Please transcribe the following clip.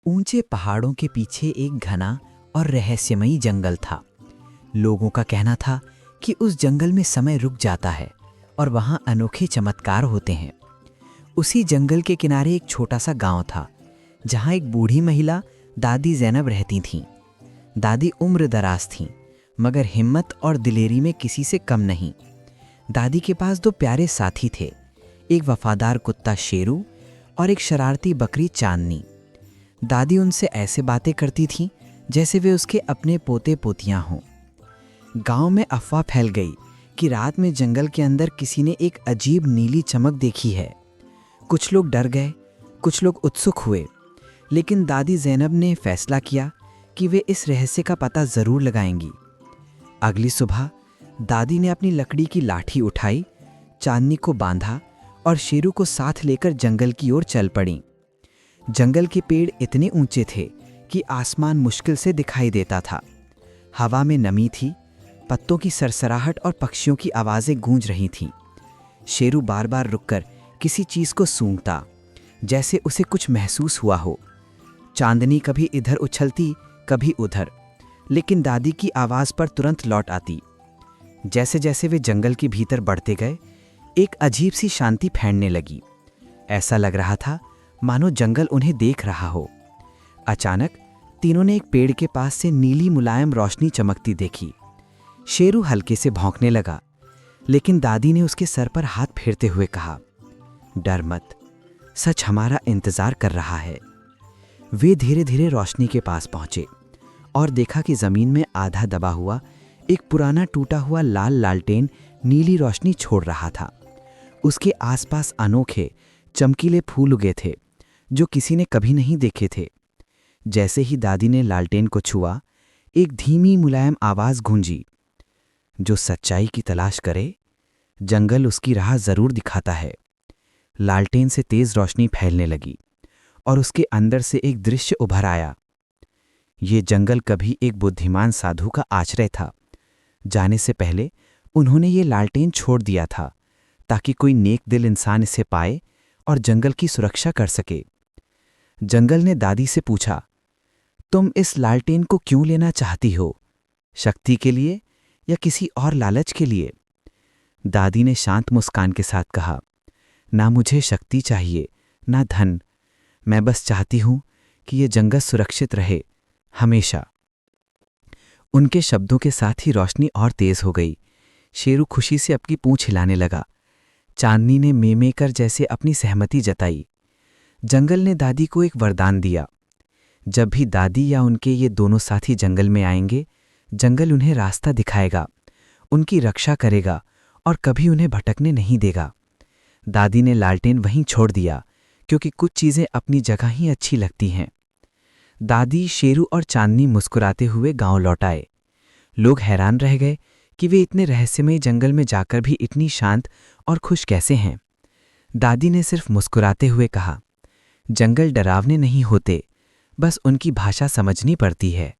ऊंचे पहाड़ों के पीछे एक घना और रहस्यमयी जंगल था। लोगों का कहना था कि उस जंगल में समय रुक जाता है और वहां अनोखे चमत्कार होते हैं। उसी जंगल के किनारे एक छोटा सा गांव था, जहां एक बूढ़ी महिला दादी ज़ैनब रहती थीं। दादी उम्र दराज थीं, मगर हिम्मत और दिलेरी में किसी से कम नहीं। दादी के पास दो प्यारे साथी थे, एक वफादार कुत्ता शेरू और एक शरारती बकरी चांदनी। दादी उनसे ऐसे बातें करती थीं जैसे वे उसके अपने पोते पोतियां हों। गांव में अफवाह फैल गई कि रात में जंगल के अंदर किसी ने एक अजीब नीली चमक देखी है। कुछ लोग डर गए, कुछ लोग उत्सुक हुए, लेकिन दादी ज़ैनब ने फैसला किया कि वे इस रहस्य का पता ज़रूर लगाएंगी। अगली सुबह दादी ने अपनी लकड़ी की लाठी उठाई, चांदनी को बांधा और शेरू को साथ लेकर जंगल की ओर चल पड़ी। जंगल के पेड़ इतने ऊंचे थे कि आसमान मुश्किल से दिखाई देता था। हवा में नमी थी, पत्तों की सरसराहट और पक्षियों की आवाज़ें गूंज रही थीं। शेरू बार बार रुककर किसी चीज़ को सूंघता, जैसे उसे कुछ महसूस हुआ हो। चांदनी कभी इधर उछलती, कभी उधर, लेकिन दादी की आवाज़ पर तुरंत लौट आती। जैसे जैसे वे जंगल के भीतर बढ़ते गए, एक अजीब सी शांति फैलने लगी। ऐसा लग रहा था मानो जंगल उन्हें देख रहा हो। अचानक तीनों ने एक पेड़ के पास से नीली मुलायम रोशनी चमकती देखी। शेरू हल्के से भौंकने लगा, लेकिन दादी ने उसके सर पर हाथ फेरते हुए कहा, डर मत, सच हमारा इंतजार कर रहा है। वे धीरे धीरे रोशनी के पास पहुंचे और देखा कि जमीन में आधा दबा हुआ एक पुराना टूटा हुआ लाल लालटेन नीली रोशनी छोड़ रहा था। उसके आसपास अनोखे चमकीले फूल उगे थे जो किसी ने कभी नहीं देखे थे। जैसे ही दादी ने लालटेन को छुआ, एक धीमी मुलायम आवाज गूंजी, जो सच्चाई की तलाश करे, जंगल उसकी राह जरूर दिखाता है। लालटेन से तेज रोशनी फैलने लगी और उसके अंदर से एक दृश्य उभर आया। ये जंगल कभी एक बुद्धिमान साधु का आश्रय था। जाने से पहले उन्होंने ये लालटेन छोड़ दिया था ताकि कोई नेक दिल इंसान इसे पाए और जंगल की सुरक्षा कर सके। जंगल ने दादी से पूछा, तुम इस लालटेन को क्यों लेना चाहती हो? शक्ति के लिए या किसी और लालच के लिए? दादी ने शांत मुस्कान के साथ कहा, ना मुझे शक्ति चाहिए, ना धन। मैं बस चाहती हूं कि यह जंगल सुरक्षित रहे, हमेशा। उनके शब्दों के साथ ही रोशनी और तेज हो गई। शेरू खुशी से अपनी पूंछ हिलाने लगा। चांदनी ने मेमे कर जैसे अपनी सहमति जताई। जंगल ने दादी को एक वरदान दिया, जब भी दादी या उनके ये दोनों साथी जंगल में आएंगे, जंगल उन्हें रास्ता दिखाएगा, उनकी रक्षा करेगा और कभी उन्हें भटकने नहीं देगा। दादी ने लालटेन वहीं छोड़ दिया, क्योंकि कुछ चीजें अपनी जगह ही अच्छी लगती हैं। दादी, शेरू और चांदनी मुस्कुराते हुए गांव लौट आए। लोग हैरान रह गए कि वे इतने रहस्यमय जंगल में जाकर भी इतनी शांत और खुश कैसे हैं। दादी ने सिर्फ मुस्कुराते हुए कहा, जंगल डरावने नहीं होते, बस उनकी भाषा समझनी पड़ती है।